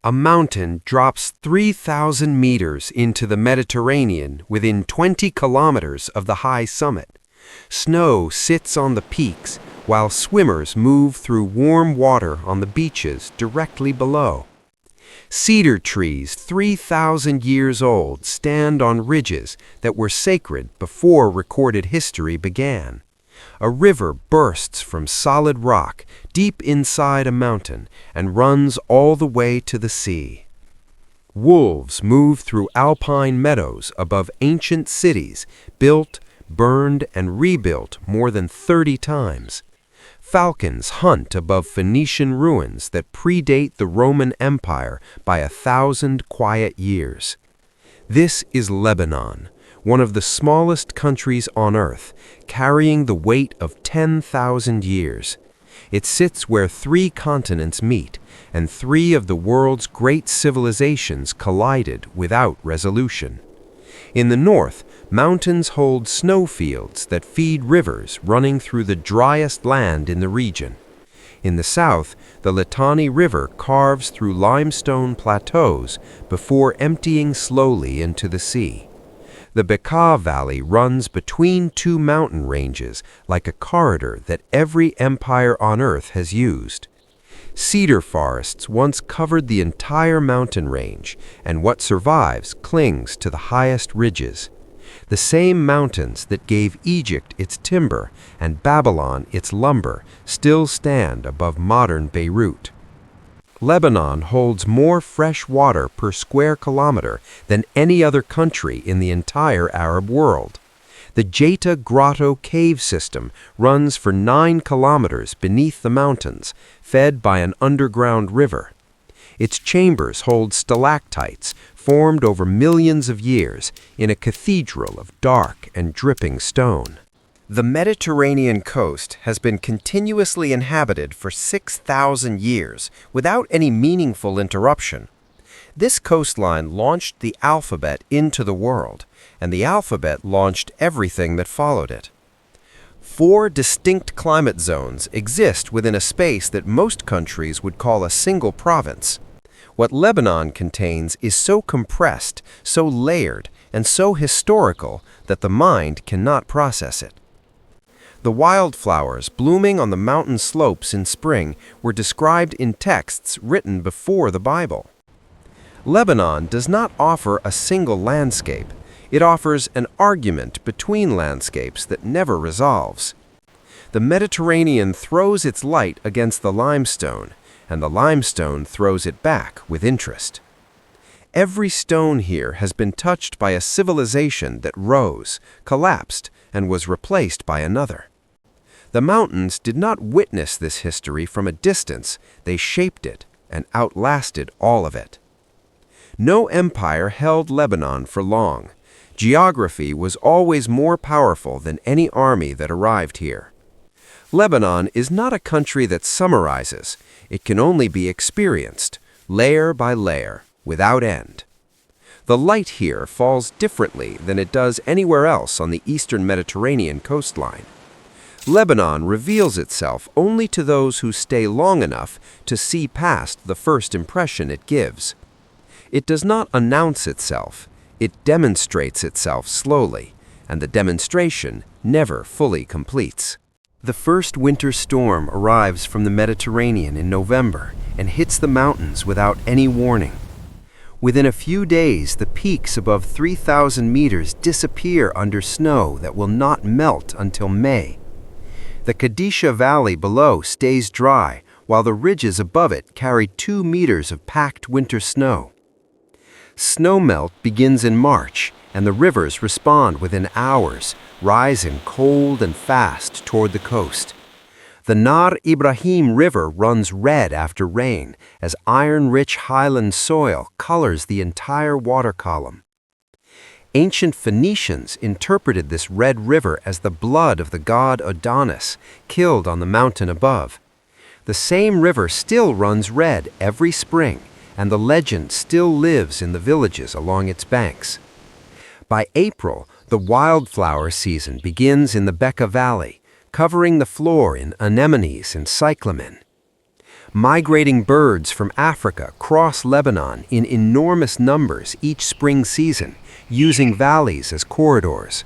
A mountain drops 3,000 meters into the Mediterranean within 20 kilometers of the high summit. Snow sits on the peaks, while swimmers move through warm water on the beaches directly below. Cedar trees 3,000 years old stand on ridges that were sacred before recorded history began. A river bursts from solid rock deep inside a mountain and runs all the way to the sea. Wolves move through alpine meadows above ancient cities built, burned, and rebuilt more than 30 times. Falcons hunt above Phoenician ruins that predate the Roman Empire by 1,000 quiet years. This is Lebanon, one of the smallest countries on Earth, carrying the weight of 10,000 years. It sits where 3 continents meet, and 3 of the world's great civilizations collided without resolution. In the north, mountains hold snowfields that feed rivers running through the driest land in the region. In the south, the Litani River carves through limestone plateaus before emptying slowly into the sea. The Beqaa Valley runs between 2 mountain ranges like a corridor that every empire on Earth has used. Cedar forests once covered the entire mountain range, and what survives clings to the highest ridges. The same mountains that gave Egypt its timber and Babylon its lumber still stand above modern Beirut. Lebanon holds more fresh water per square kilometer than any other country in the entire Arab world. The Jeita Grotto cave system runs for 9 kilometers beneath the mountains, fed by an underground river. Its chambers hold stalactites formed over millions of years in a cathedral of dark and dripping stone. The Mediterranean coast has been continuously inhabited for 6,000 years without any meaningful interruption. This coastline launched the alphabet into the world, and the alphabet launched everything that followed it. 4 distinct climate zones exist within a space that most countries would call a single province. What Lebanon contains is so compressed, so layered, and so historical that the mind cannot process it. The wildflowers blooming on the mountain slopes in spring were described in texts written before the Bible. Lebanon does not offer a single landscape. It offers an argument between landscapes that never resolves. The Mediterranean throws its light against the limestone, and the limestone throws it back with interest. Every stone here has been touched by a civilization that rose, collapsed, and was replaced by another. The mountains did not witness this history from a distance. They shaped it and outlasted all of it. No empire held Lebanon for long. Geography was always more powerful than any army that arrived here. Lebanon is not a country that summarizes. It can only be experienced, layer by layer, without end. The light here falls differently than it does anywhere else on the eastern Mediterranean coastline. Lebanon reveals itself only to those who stay long enough to see past the first impression it gives. It does not announce itself. It demonstrates itself slowly, and the demonstration never fully completes. The first winter storm arrives from the Mediterranean in November and hits the mountains without any warning. Within a few days, the peaks above 3,000 meters disappear under snow that will not melt until May. The Kadisha Valley below stays dry, while the ridges above it carry 2 meters of packed winter snow. Snowmelt begins in March, and the rivers respond within hours, rising cold and fast toward the coast. The Nahr Ibrahim River runs red after rain as iron-rich highland soil colors the entire water column. Ancient Phoenicians interpreted this red river as the blood of the god Adonis, killed on the mountain above. The same river still runs red every spring, and the legend still lives in the villages along its banks. By April, the wildflower season begins in the Beqaa Valley, covering the floor in anemones and cyclamen. Migrating birds from Africa cross Lebanon in enormous numbers each spring season, using valleys as corridors.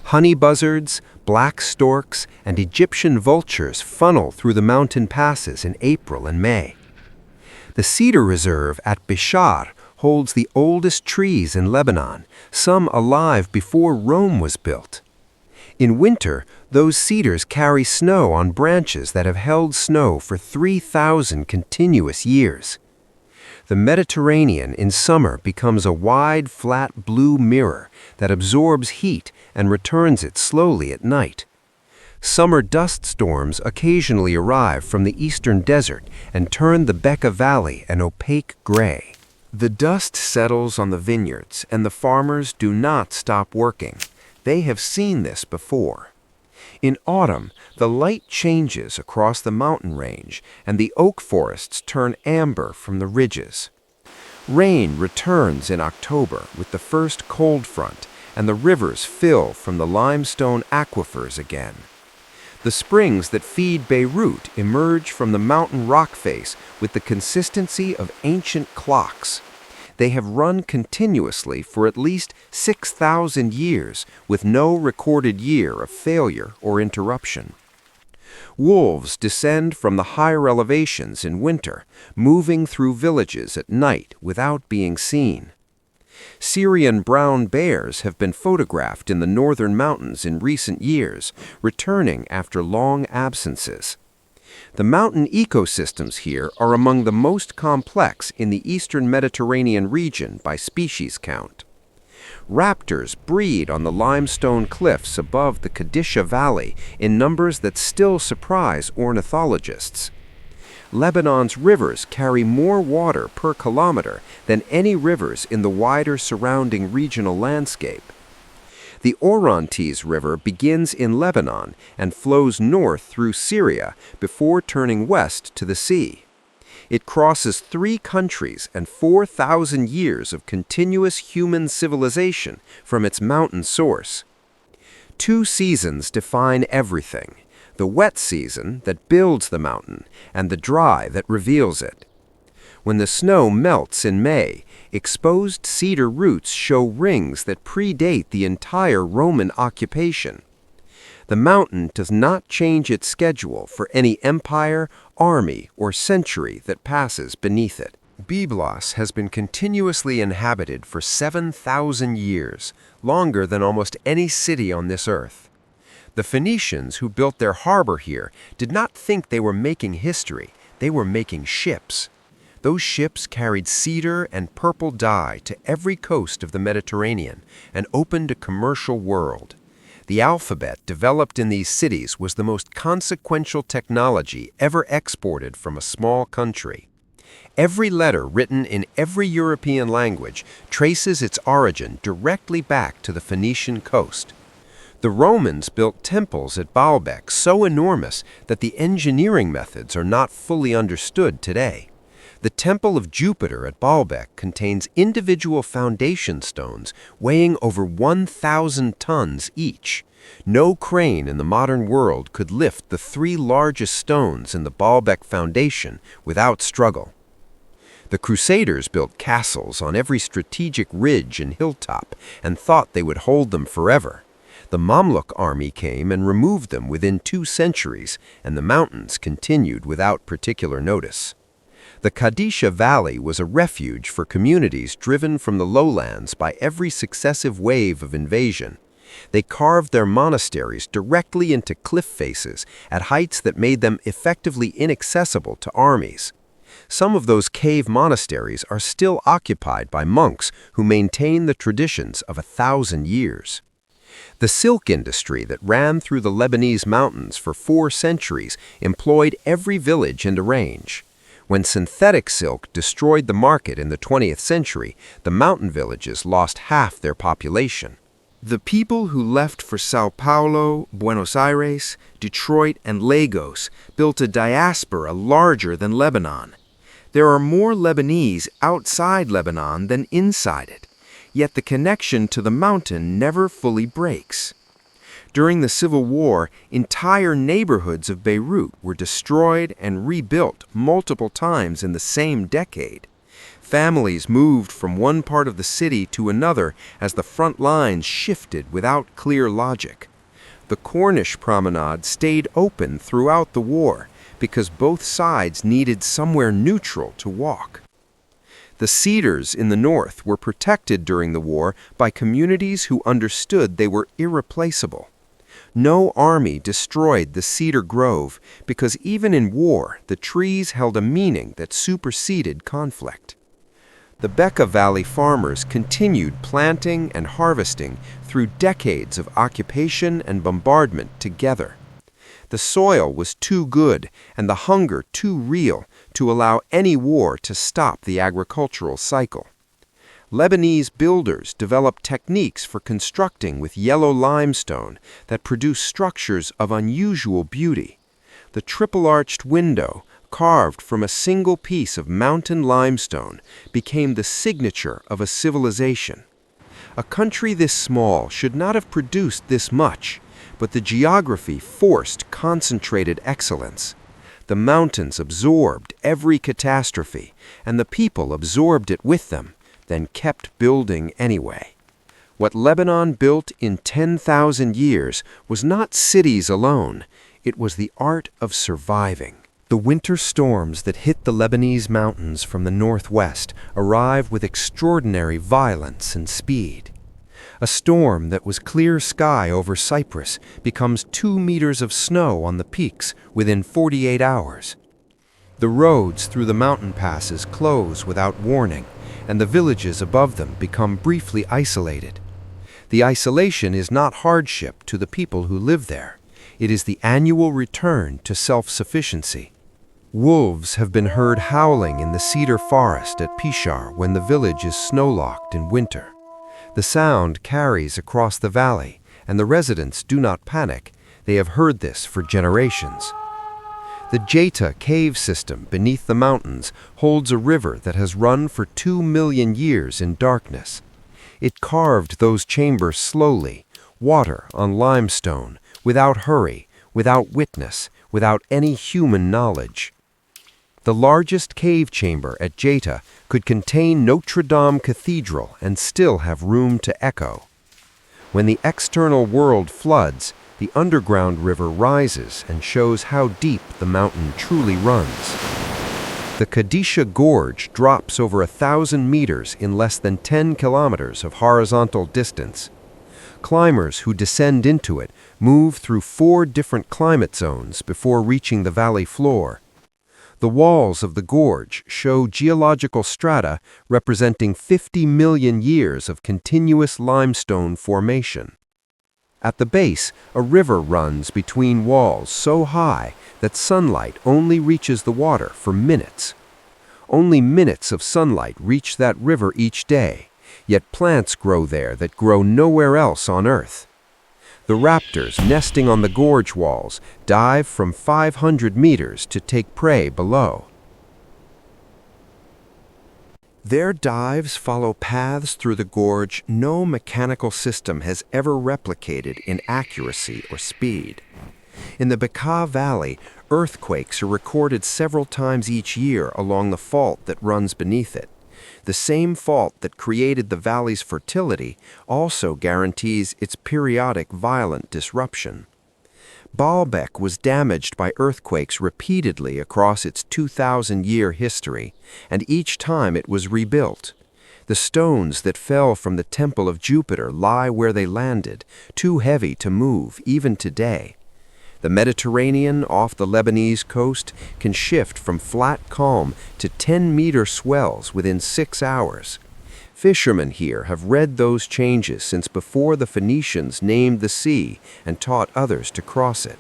Honey buzzards, black storks, and Egyptian vultures funnel through the mountain passes in April and May. The cedar reserve at Beqaa holds the oldest trees in Lebanon, some alive before Rome was built. In winter, those cedars carry snow on branches that have held snow for 3,000 continuous years. The Mediterranean in summer becomes a wide, flat blue mirror that absorbs heat and returns it slowly at night. Summer dust storms occasionally arrive from the eastern desert and turn the Beqaa Valley an opaque gray. The dust settles on the vineyards, and the farmers do not stop working. They have seen this before. In autumn, the light changes across the mountain range, and the oak forests turn amber from the ridges. Rain returns in October with the first cold front, and the rivers fill from the limestone aquifers again. The springs that feed Beirut emerge from the mountain rock face with the consistency of ancient clocks. They have run continuously for at least 6,000 years with no recorded year of failure or interruption. Wolves descend from the higher elevations in winter, moving through villages at night without being seen. Syrian brown bears have been photographed in the northern mountains in recent years, returning after long absences. The mountain ecosystems here are among the most complex in the eastern Mediterranean region by species count. Raptors breed on the limestone cliffs above the Kadisha Valley in numbers that still surprise ornithologists. Lebanon's rivers carry more water per kilometer than any rivers in the wider surrounding regional landscape. The Orontes River begins in Lebanon and flows north through Syria before turning west to the sea. It crosses 3 countries and 4,000 years of continuous human civilization from its mountain source. 2 seasons define everything: the wet season that builds the mountain and the dry that reveals it. When the snow melts in May, exposed cedar roots show rings that predate the entire Roman occupation. The mountain does not change its schedule for any empire, army, or century that passes beneath it. Byblos has been continuously inhabited for 7,000 years, longer than almost any city on this earth. The Phoenicians who built their harbor here did not think they were making history, they were making ships. Those ships carried cedar and purple dye to every coast of the Mediterranean and opened a commercial world. The alphabet developed in these cities was the most consequential technology ever exported from a small country. Every letter written in every European language traces its origin directly back to the Phoenician coast. The Romans built temples at Baalbek so enormous that the engineering methods are not fully understood today. The Temple of Jupiter at Baalbek contains individual foundation stones weighing over 1,000 tons each. No crane in the modern world could lift the 3 largest stones in the Baalbek foundation without struggle. The Crusaders built castles on every strategic ridge and hilltop and thought they would hold them forever. The Mamluk army came and removed them within 2 centuries, and the mountains continued without particular notice. The Kadisha Valley was a refuge for communities driven from the lowlands by every successive wave of invasion. They carved their monasteries directly into cliff faces at heights that made them effectively inaccessible to armies. Some of those cave monasteries are still occupied by monks who maintain the traditions of 1,000 years. The silk industry that ran through the Lebanese mountains for 4 centuries employed every village and range. When synthetic silk destroyed the market in the 20th century, the mountain villages lost half their population. The people who left for Sao Paulo, Buenos Aires, Detroit, and Lagos built a diaspora larger than Lebanon. There are more Lebanese outside Lebanon than inside it, yet the connection to the mountain never fully breaks. During the Civil War, entire neighborhoods of Beirut were destroyed and rebuilt multiple times in the same decade. Families moved from one part of the city to another as the front lines shifted without clear logic. The Corniche promenade stayed open throughout the war because both sides needed somewhere neutral to walk. The Cedars in the north were protected during the war by communities who understood they were irreplaceable. No army destroyed the cedar grove because even in war, the trees held a meaning that superseded conflict. The Beqaa Valley farmers continued planting and harvesting through decades of occupation and bombardment together. The soil was too good and the hunger too real to allow any war to stop the agricultural cycle. Lebanese builders developed techniques for constructing with yellow limestone that produced structures of unusual beauty. The triple-arched window, carved from a single piece of mountain limestone, became the signature of a civilization. A country this small should not have produced this much, but the geography forced concentrated excellence. The mountains absorbed every catastrophe, and the people absorbed it with them, then kept building anyway. What Lebanon built in 10,000 years was not cities alone, it was the art of surviving. The winter storms that hit the Lebanese mountains from the northwest arrive with extraordinary violence and speed. A storm that was clear sky over Cyprus becomes 2 meters of snow on the peaks within 48 hours. The roads through the mountain passes close without warning, and the villages above them become briefly isolated. The isolation is not hardship to the people who live there. It is the annual return to self-sufficiency. Wolves have been heard howling in the cedar forest at Peshawar when the village is snow-locked in winter. The sound carries across the valley, and the residents do not panic. They have heard this for generations. The Jeita cave system beneath the mountains holds a river that has run for 2 million years in darkness. It carved those chambers slowly, water on limestone, without hurry, without witness, without any human knowledge. The largest cave chamber at Jeita could contain Notre Dame Cathedral and still have room to echo. When the external world floods, the underground river rises and shows how deep the mountain truly runs. The Kadisha Gorge drops over 1,000 meters in less than 10 kilometers of horizontal distance. Climbers who descend into it move through 4 different climate zones before reaching the valley floor. The walls of the gorge show geological strata representing 50 million years of continuous limestone formation. At the base, a river runs between walls so high that sunlight only reaches the water for minutes. Only minutes of sunlight reach that river each day, yet plants grow there that grow nowhere else on Earth. The raptors nesting on the gorge walls dive from 500 meters to take prey below. Their dives follow paths through the gorge no mechanical system has ever replicated in accuracy or speed. In the Beqaa Valley, earthquakes are recorded several times each year along the fault that runs beneath it. The same fault that created the valley's fertility also guarantees its periodic violent disruption. Baalbek was damaged by earthquakes repeatedly across its 2,000-year history, and each time it was rebuilt. The stones that fell from the temple of Jupiter lie where they landed, too heavy to move even today. The Mediterranean off the Lebanese coast can shift from flat calm to 10-meter swells within 6 hours. Fishermen here have read those changes since before the Phoenicians named the sea and taught others to cross it.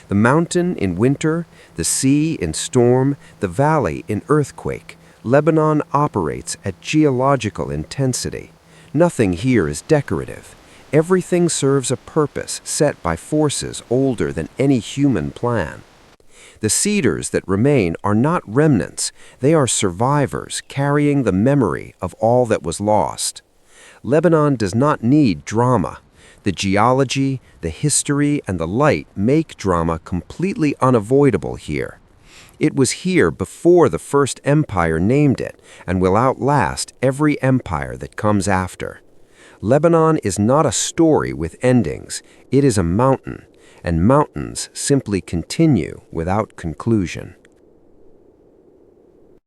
The mountain in winter, the sea in storm, the valley in earthquake, Lebanon operates at geological intensity. Nothing here is decorative. Everything serves a purpose set by forces older than any human plan. The cedars that remain are not remnants, they are survivors carrying the memory of all that was lost. Lebanon does not need drama. The geology, the history, and the light make drama completely unavoidable here. It was here before the first empire named it, and will outlast every empire that comes after. Lebanon is not a story with endings, it is a mountain, and mountains simply continue without conclusion.